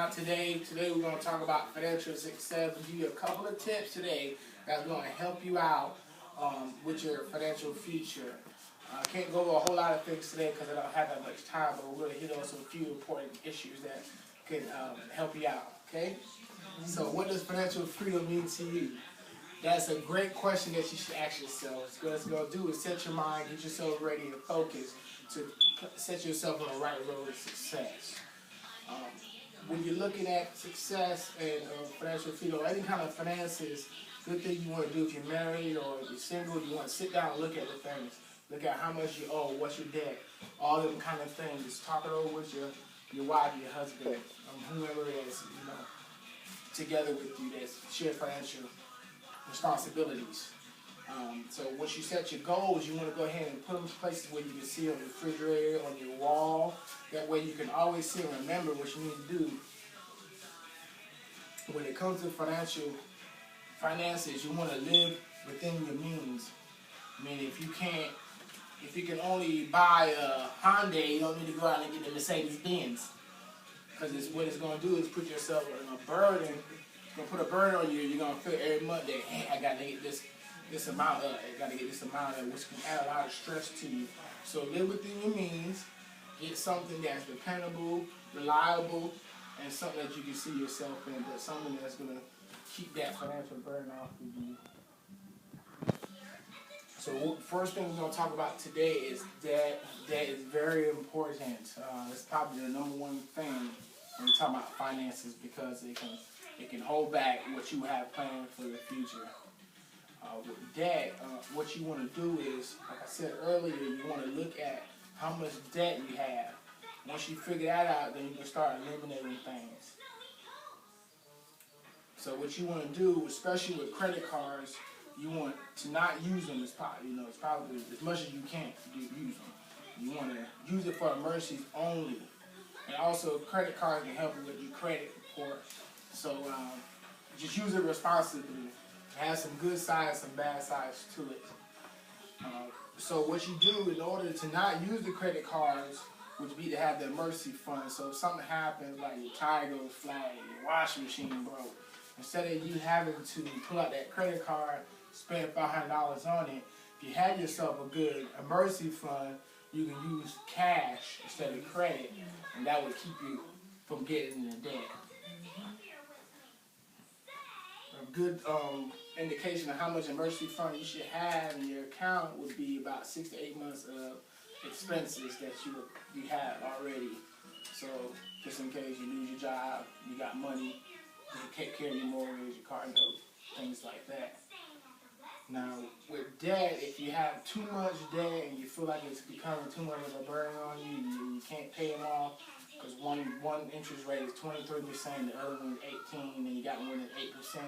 out today. Today we're going to talk about financial success. We'll give you a couple of tips today that's going to help you out with your financial future. I can't go over a whole lot of things today because I don't have that much time, but we're going to hit on some few important issues that can help you out, okay? So what does financial freedom mean to you? That's a great question that you should ask yourself. What it's going to do is set your mind, get yourself ready and focused to set yourself on the right road to success. When you're looking at success and financial freedom, any kind of finances, good thing you want to do if you're married or if you're single, you want to sit down and look at the things. Look at how much you owe, what's your debt, all them kind of things. Just talk it over with your wife, your husband, whoever is, together with you that's share financial responsibilities. So once you set your goals, you want to go ahead and put them in places where you can see on the refrigerator, on your wall. That way you can always see and remember what you need to do. When it comes to finances, you want to live within your means. I mean, if you can only buy a Hyundai, you don't need to go out and get the Mercedes-Benz. Because what it's going to do is put yourself in a burden. It's going to put a burden on you. You're going to feel every month that, hey, I got to get this amount up. I got to get this amount up, which can add a lot of stress to you. So live within your means. Get something that's dependable, reliable, and something that you can see yourself in, but something that's going to keep that financial burden off of you. So first thing we're going to talk about today is debt. Debt is very important. It's probably the number one thing when we talk about finances because it can hold back what you have planned for the future. With debt, what you want to do is, like I said earlier, you want to look at how much debt you have. Once you figure that out, then you can start eliminating things. So what you want to do, especially with credit cards, you want to not use them it's probably as much as you can use them. You want to use it for emergencies only. And also, credit cards can help you with your credit report. So just use it responsibly. It has some good sides, some bad sides to it. So what you do in order to not use the credit cards would be to have the emergency fund. So if something happens, like your tire goes flat, your washing machine broke, instead of you having to pull out that credit card, spend $500 on it, if you have yourself a good emergency fund, you can use cash instead of credit, and that would keep you from getting into debt. A good indication of how much emergency fund you should have in your account would be about 6 to 8 months of expenses that you have already. So just in case you lose your job, you got money, you can take care of your mortgage, your car note, things like that. Now with debt, if you have too much debt and you feel like it's becoming too much of a burden on you, you can't pay them off because one interest rate is 23%, the other one is 18%, and you got one that's 8%.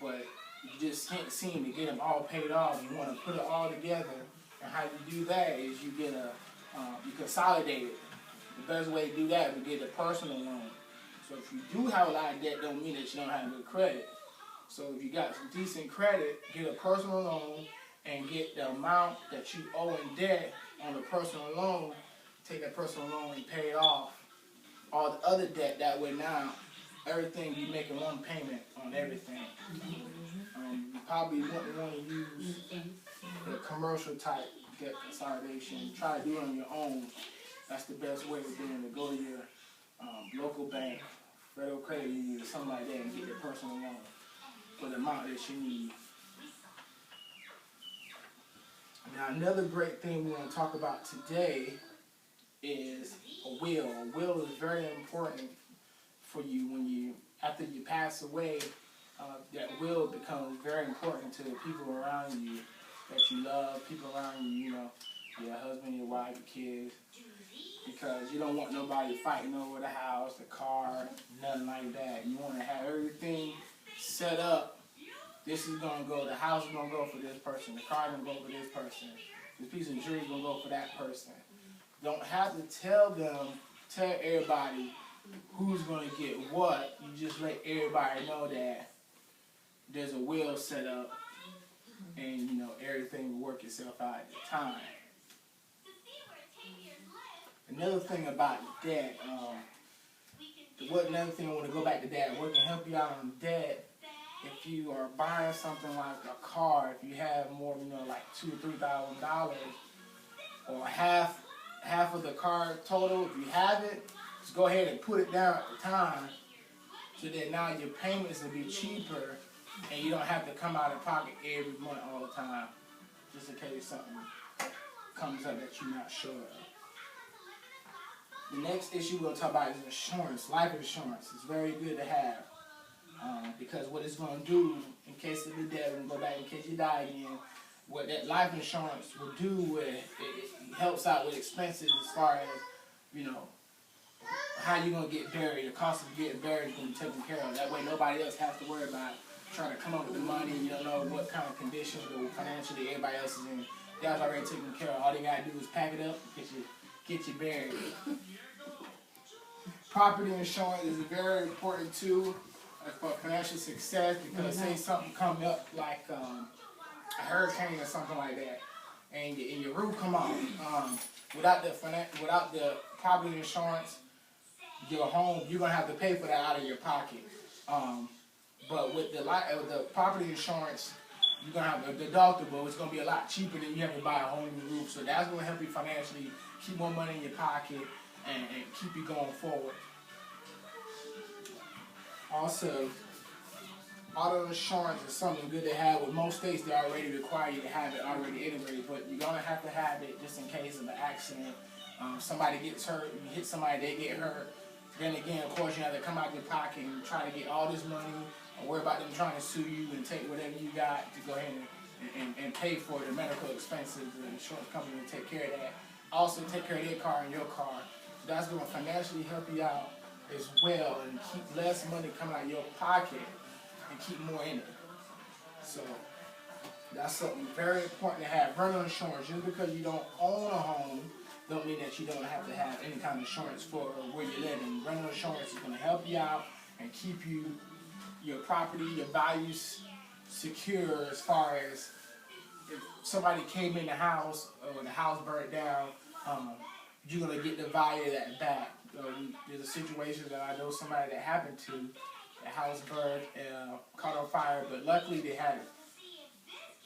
But you just can't seem to get them all paid off. You want to put it all together, and how you do that is you get you consolidate it. The best way to do that is to get a personal loan. So if you do have a lot of debt, don't mean that you don't have good credit. So if you got some decent credit, get a personal loan and get the amount that you owe in debt on the personal loan. Take that personal loan and pay it off. All the other debt, that way now, everything you making one payment on everything. You probably wouldn't want to use the commercial type debt consolidation. Try to do it on your own. That's the best way of doing it. Go to your local bank, Federal Credit Union, or something like that, and get your personal loan for the amount that you need. Now, another great thing we want to talk about today is a will. A will is very important for you after you pass away. That will becomes very important to the people around you that you love, people around you, your husband, your wife, your kids, because you don't want nobody fighting over the house, the car, nothing like that. You want to have everything set up. This is going to go, the house is going to go for this person, the car is going to go for this person, this piece of jewelry is going to go for that person. Don't have to tell everybody who's going to get what. You just let everybody know that there's a will set up and, everything will work itself out at the time. Another thing about debt, another thing I want to go back to that, what can help you out on debt, if you are buying something like a car, if you have more, like $2,000 or $3,000, or half of the car total, if you have it, just go ahead and put it down at the time, so that now your payments will be cheaper, and you don't have to come out of pocket every month all the time, just in case something comes up that you're not sure of. The next issue we'll talk about is insurance, life insurance. It's very good to have, because what it's going to do, in case of the death, and go back in case you die again, what that life insurance will do, it helps out with expenses as far as, how you're going to get buried. The cost of getting buried is going to be taken care of. That way nobody else has to worry about trying to come up with the money. You don't know what kind of condition or financially everybody else is in. That's already taken care of. All they got to do is pack it up and get you buried. Property insurance is very important too for financial success, because say something come up like a hurricane or something like that, and your roof come off. Without the property insurance, your home, you're gonna have to pay for that out of your pocket. But with the property insurance, you're gonna have a deductible. It's gonna be a lot cheaper than you have to buy a whole new roof. So that's gonna help you financially keep more money in your pocket and keep you going forward. Also, auto insurance is something good to have. With most states, they already require you to have it already anyway, but you're gonna have to have it just in case of an accident. Somebody gets hurt, you hit somebody, they get hurt. Then again, of course, you have to come out of your pocket and try to get all this money, and worry about them trying to sue you and take whatever you got to go ahead and pay for the medical expenses. The insurance company will take care of that. Also, take care of their car and your car. So that's going to financially help you out as well, and keep less money coming out of your pocket and keep more in it. So that's something very important to have. Rental insurance. Just because you don't own a home don't mean that you don't have to have any kind of insurance for where you're living. Rental insurance is going to help you out and keep your property, your values secure, as far as if somebody came in the house or the house burned down, you're going to get the value of that back. There's a situation that I know somebody that happened to. The house burned, caught on fire, but luckily they had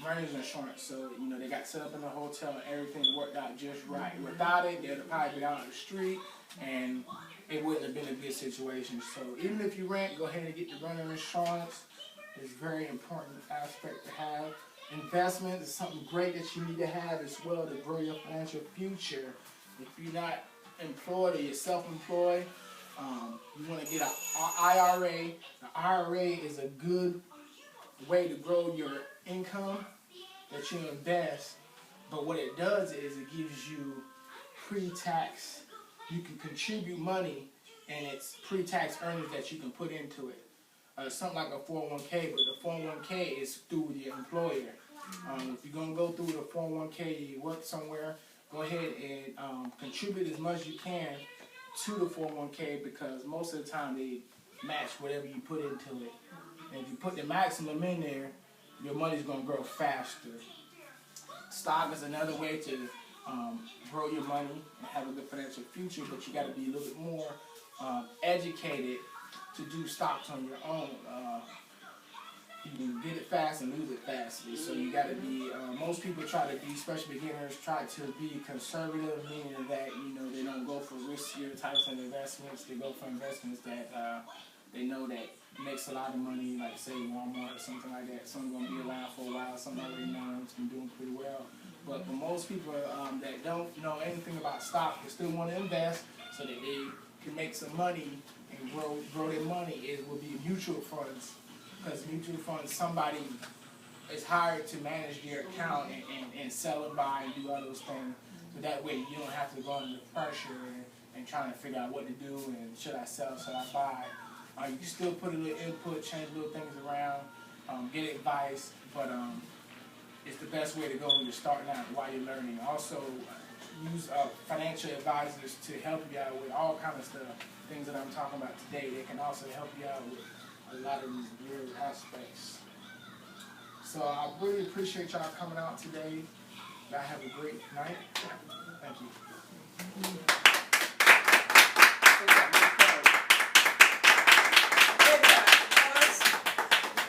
renter's insurance, so they got set up in the hotel and everything worked out just right. Without it, they'd have probably been out on the street, and it wouldn't have been a good situation. So even if you rent, go ahead and get the renter's insurance. It's a very important aspect to have. Investment is something great that you need to have as well to grow your financial future. If you're not employed or you're self-employed, you want to get an IRA. The IRA is a good way to grow your income that you invest, but what it does is it gives you pre-tax. You can contribute money, and it's pre-tax earnings that you can put into it. Something like a 401k, but the 401k is through your employer. If you're gonna go through the 401k, you work somewhere, go ahead and contribute as much as you can to the 401k, because most of the time they match whatever you put into it. And if you put the maximum in there, your money's going to grow faster. Stock is another way to grow your money and have a good financial future, but you got to be a little bit more educated to do stocks on your own. You can get it fast and lose it fastly. So you got to be, most people try to be, especially beginners, try to be conservative, meaning that, they don't go for riskier types of investments. They go for investments that they know that makes a lot of money, like say Walmart or something like that. Something going to be around for a while, something already known, it's been doing pretty well. But for most people that don't know anything about stock, they still want to invest so that they can make some money and grow their money, it will be mutual funds. Because mutual funds, somebody is hired to manage their account and sell and buy and do all those things. So that way you don't have to go under pressure and trying to figure out what to do and should I sell, should I buy. You can still put a little input, change little things around, get advice, but it's the best way to go when you're starting out while you're learning. Also, use financial advisors to help you out with all kinds of stuff, things that I'm talking about today. They can also help you out with a lot of these weird aspects. So I really appreciate y'all coming out today. Y'all have a great night. Thank you.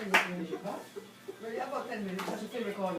finger finish it, huh? Well, yeah, about 10 minutes. That's a film recorder.